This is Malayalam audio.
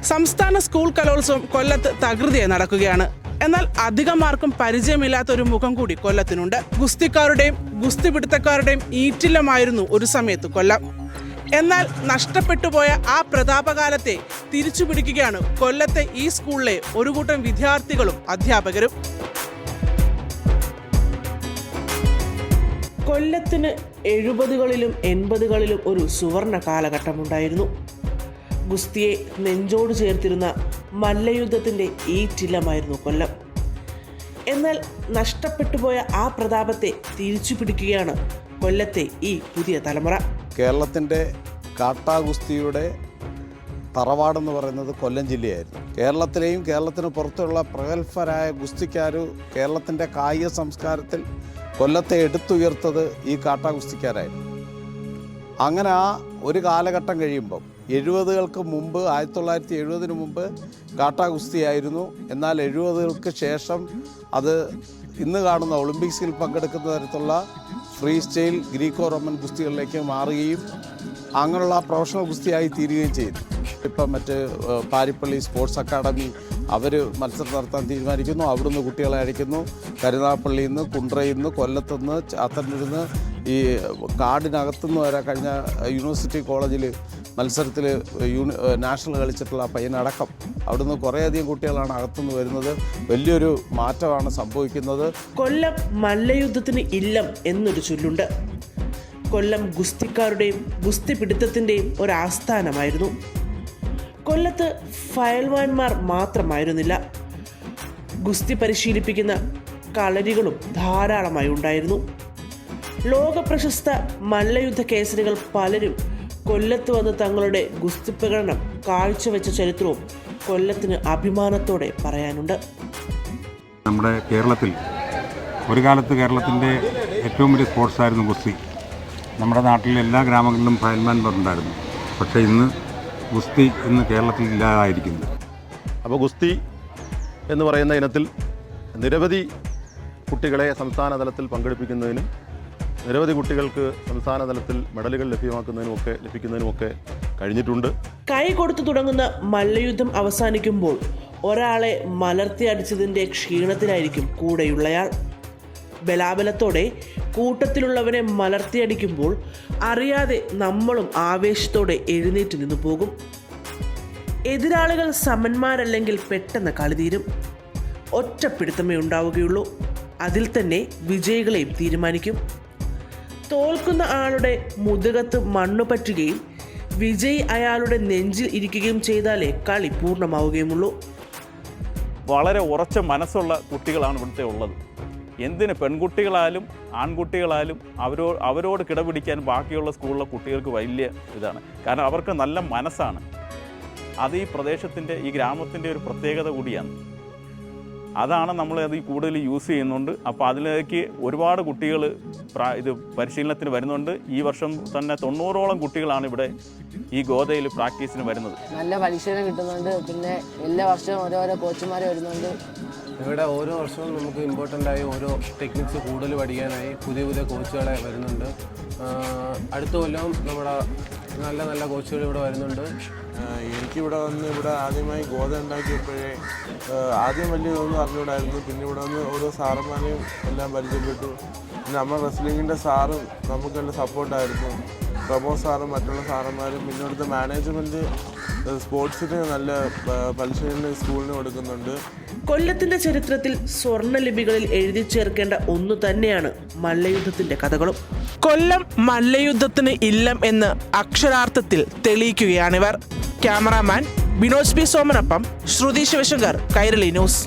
സംസ്ഥാന സ്കൂൾ കലോത്സവം കൊല്ലത്ത് തകൃതിയായി നടക്കുകയാണ്. എന്നാൽ അധികമാർക്കും പരിചയമില്ലാത്ത ഒരു മുഖം കൂടി കൊല്ലത്തിനുണ്ട്. ഗുസ്തിക്കാരുടെയും ഗുസ്തിപിടുത്തക്കാരുടെയും ഈറ്റില്ലമായിരുന്നു ഒരു സമയത്ത് കൊല്ലം. എന്നാൽ നഷ്ടപ്പെട്ടുപോയ ആ പ്രതാപകാലത്തെ തിരിച്ചു പിടിക്കുകയാണ് കൊല്ലത്തെ ഈ സ്കൂളിലെ ഒരു കൂട്ടം വിദ്യാർത്ഥികളും അധ്യാപകരും. കൊല്ലത്തിന് 70കളിലും 80കളിലും ഒരു സുവർണ കാലഘട്ടമുണ്ടായിരുന്നു. ഗുസ്തിയെ നെഞ്ചോട് ചേർത്തിരുന്ന മല്ലയുദ്ധത്തിൻ്റെ ഈറ്റില്ലമായിരുന്നു കൊല്ലം. എന്നാൽ നഷ്ടപ്പെട്ടുപോയ ആ പ്രതാപത്തെ തിരിച്ചു പിടിക്കുകയാണ് കൊല്ലത്തെ ഈ പുതിയ തലമുറ. കേരളത്തിൻ്റെ കാട്ടാ ഗുസ്തിയുടെ തറവാടെന്ന് പറയുന്നത് കൊല്ലം ജില്ലയായിരുന്നു. കേരളത്തിലെയും കേരളത്തിന് പുറത്തുള്ള പ്രഗത്ഭരായ ഗുസ്തിക്കാർ കേരളത്തിൻ്റെ കായിക സംസ്കാരത്തിൽ കൊല്ലത്തെ എടുത്തുയർത്തത് ഈ കാട്ടാ ഗുസ്തിക്കാരായിരുന്നു. അങ്ങനെ ആ ഒരു കാലഘട്ടം കഴിയുമ്പം 70കൾക്ക് മുമ്പ് 1970 മുമ്പ് കാട്ടാ ഗുസ്തിയായിരുന്നു. എന്നാൽ 70കൾക്ക് ശേഷം അത് ഇന്ന് കാണുന്ന ഒളിമ്പിക്സിൽ പങ്കെടുക്കുന്ന തരത്തിലുള്ള ഫ്രീ സ്റ്റൈൽ ഗ്രീക്കോ റോമൻ ഗുസ്തികളിലേക്ക് മാറുകയും അങ്ങനെയുള്ള പ്രൊഫഷണൽ ഗുസ്തിയായി തീരുകയും ചെയ്തു. ഇപ്പം മറ്റ് പാരിപ്പള്ളി സ്പോർട്സ് അക്കാഡമി അവർ മത്സരം നടത്താൻ തീരുമാനിക്കുന്നു. അവിടുന്ന് കുട്ടികളെ അയക്കുന്നു. കരുനാഗപ്പള്ളിയിൽ നിന്ന്, കുണ്ട്രയിൽ നിന്ന്, കൊല്ലത്തുനിന്ന്, ചാത്തന്നൂരിൽ നിന്ന്, ഈ കാടിനകത്തുനിന്ന് വരെ കഴിഞ്ഞ യൂണിവേഴ്സിറ്റി കോളേജിൽ മത്സരത്തിൽ നാഷണൽ കളിച്ചിട്ടുള്ള പയ്യനടക്കം അവിടുന്ന് കുറേയധികം കുട്ടികളാണ് അകത്തുനിന്ന് വരുന്നത്. വലിയൊരു മാറ്റമാണ് സംഭവിക്കുന്നത്. കൊല്ലം മല്ലയുദ്ധത്തിന് ഇല്ലം എന്നൊരു ചൊല്ലുണ്ട്. കൊല്ലം ഗുസ്തിക്കാരുടെയും ഗുസ്തി പിടുത്തത്തിൻ്റെയും ഒരാസ്ഥാനമായിരുന്നു. കൊല്ലത്ത് ഫയൽവാന്മാർ മാത്രമായിരുന്നില്ല, ഗുസ്തി പരിശീലിപ്പിക്കുന്ന കളരികളും ധാരാളമായി ഉണ്ടായിരുന്നു. ലോകപ്രശസ്ത മല്ലയുദ്ധ കേസരികൾ പലരും കൊല്ലത്ത് വന്ന് തങ്ങളുടെ ഗുസ്തി പ്രകടനം കാഴ്ചവെച്ച ചരിത്രവും കൊല്ലത്തിന് അഭിമാനത്തോടെ പറയാനുണ്ട്. നമ്മുടെ കേരളത്തിൽ ഒരു കാലത്ത് കേരളത്തിൻ്റെ ഏറ്റവും വലിയ സ്പോർട്സായിരുന്നു ഗുസ്തി. നമ്മുടെ നാട്ടിലെ എല്ലാ ഗ്രാമങ്ങളിലും ഫയൽമാൻമാർ ഉണ്ടായിരുന്നു. പക്ഷേ ഇന്ന് ഗുസ്തി ഇന്ന് കേരളത്തിൽ ഇല്ലാതായിരിക്കുന്നു. അപ്പോൾ ഗുസ്തി എന്ന് പറയുന്ന ഇനത്തിൽ നിരവധി കുട്ടികളെ സംസ്ഥാന തലത്തിൽ പങ്കെടുപ്പിക്കുന്നതിനും നിരവധി കുട്ടികൾക്ക് സംസ്ഥാന തലത്തിൽ മെഡലുകൾ ലഭിക്കുന്നതിനുമൊക്കെ കഴിഞ്ഞിട്ടുണ്ട്. കൈ കൊടുത്തു തുടങ്ങുന്ന മല്ലയുദ്ധം അവസാനിക്കുമ്പോൾ ഒരാളെ മലർത്തി അടിച്ചതിൻ്റെ ക്ഷീണത്തിലായിരിക്കും കൂടെയുള്ളയാൾ. ബലാബലത്തോടെ കൂട്ടത്തിലുള്ളവനെ മലർത്തിയടിക്കുമ്പോൾ അറിയാതെ നമ്മളും ആവേശത്തോടെ എഴുന്നേറ്റ് നിന്നു പോകും. എതിരാളികൾ സമന്മാരല്ലെങ്കിൽ പെട്ടെന്ന് കളി തീരും. ഒറ്റപ്പിടുത്തമേ ഉണ്ടാവുകയുള്ളൂ. അതിൽ തന്നെ വിജയികളെയും തീരുമാനിക്കും. തോൽക്കുന്ന ആളുടെ മുതുകത്ത് മണ്ണു പറ്റുകയും വിജയി അയാളുടെ നെഞ്ചിൽ ഇരിക്കുകയും ചെയ്താലേ കളി പൂർണ്ണമാവുകയുമുള്ളൂ. വളരെ ഉറച്ച മനസ്സുള്ള കുട്ടികളാണ് ഇവിടുത്തെ ഉള്ളത്. എന്തിന് പെൺകുട്ടികളായാലും ആൺകുട്ടികളായാലും അവരോട് കിടപിടിക്കാൻ ബാക്കിയുള്ള സ്കൂളിലെ കുട്ടികൾക്ക് വലിയ ഇതാണ്. കാരണം അവർക്ക് നല്ല മനസ്സാണ്. അത് ഈ പ്രദേശത്തിൻ്റെ ഈ ഗ്രാമത്തിൻ്റെ ഒരു പ്രത്യേകത കൂടിയാണ്. അതാണ് നമ്മളത് കൂടുതൽ യൂസ് ചെയ്യുന്നുണ്ട്. അപ്പോൾ അതിലേക്ക് ഒരുപാട് കുട്ടികൾ ഇത് പരിശീലനത്തിന് വരുന്നുണ്ട്. ഈ വർഷം തന്നെ 90ഓളം കുട്ടികളാണ് ഇവിടെ ഈ ഗോതയിൽ പ്രാക്ടീസിന് വരുന്നത്. നല്ല പരിശീലനം കിട്ടുന്നുണ്ട്. പിന്നെ എല്ലാ വർഷവും ഓരോരോ കോച്ചുമാർ വരുന്നുണ്ട്. ഇവിടെ ഓരോ വർഷവും നമുക്ക് ഇമ്പോർട്ടൻ്റായി ഓരോ ടെക്നിക്സ് കൂടുതൽ പഠിക്കാനായി പുതിയ പുതിയ കോച്ചുകളെ വരുന്നുണ്ട്. അടുത്ത കൊല്ലവും നമ്മുടെ നല്ല നല്ല കോച്ചുകൾ ഇവിടെ വരുന്നുണ്ട്. എനിക്കിവിടെ വന്ന് ഇവിടെ ആദ്യമായി ഗോത ഉണ്ടാക്കിയപ്പോഴേ ആദ്യം വലിയ ഇതൊന്നും അറിഞ്ഞുകൂടായിരുന്നു. പിന്നെ ഇവിടെ വന്ന് ഓരോ സാറന്മാരെയും എല്ലാം പരിചയപ്പെട്ടു. പിന്നെ നമ്മൾ റെസ്ലിങ്ങിൻ്റെ സാറും നമുക്കെല്ലാം സപ്പോർട്ടായിരുന്നു. പ്രമോദ് സാറും മറ്റുള്ള സാറന്മാരും. പിന്നെ ഇവിടുത്തെ മാനേജ്മെൻറ്റ് സ്പോർട്സിന് നല്ല പരിശീലനം സ്കൂളിന് കൊടുക്കുന്നുണ്ട്. കൊല്ലത്തിന്റെ ചരിത്രത്തിൽ സ്വർണ്ണലിപികളിൽ എഴുതി ചേർക്കേണ്ട ഒന്നു തന്നെയാണ് മല്ലയുദ്ധത്തിന്റെ കഥകളും. കൊല്ലം മല്ലയുദ്ധത്തിന് ഇല്ലം എന്ന് അക്ഷരാർത്ഥത്തിൽ തെളിയിക്കുകയാണിവർ. ക്യാമറാമാൻ ബിനോജ് പി സോമനൊപ്പം ശ്രുതി ശിവശങ്കർ, കൈരളി ന്യൂസ്.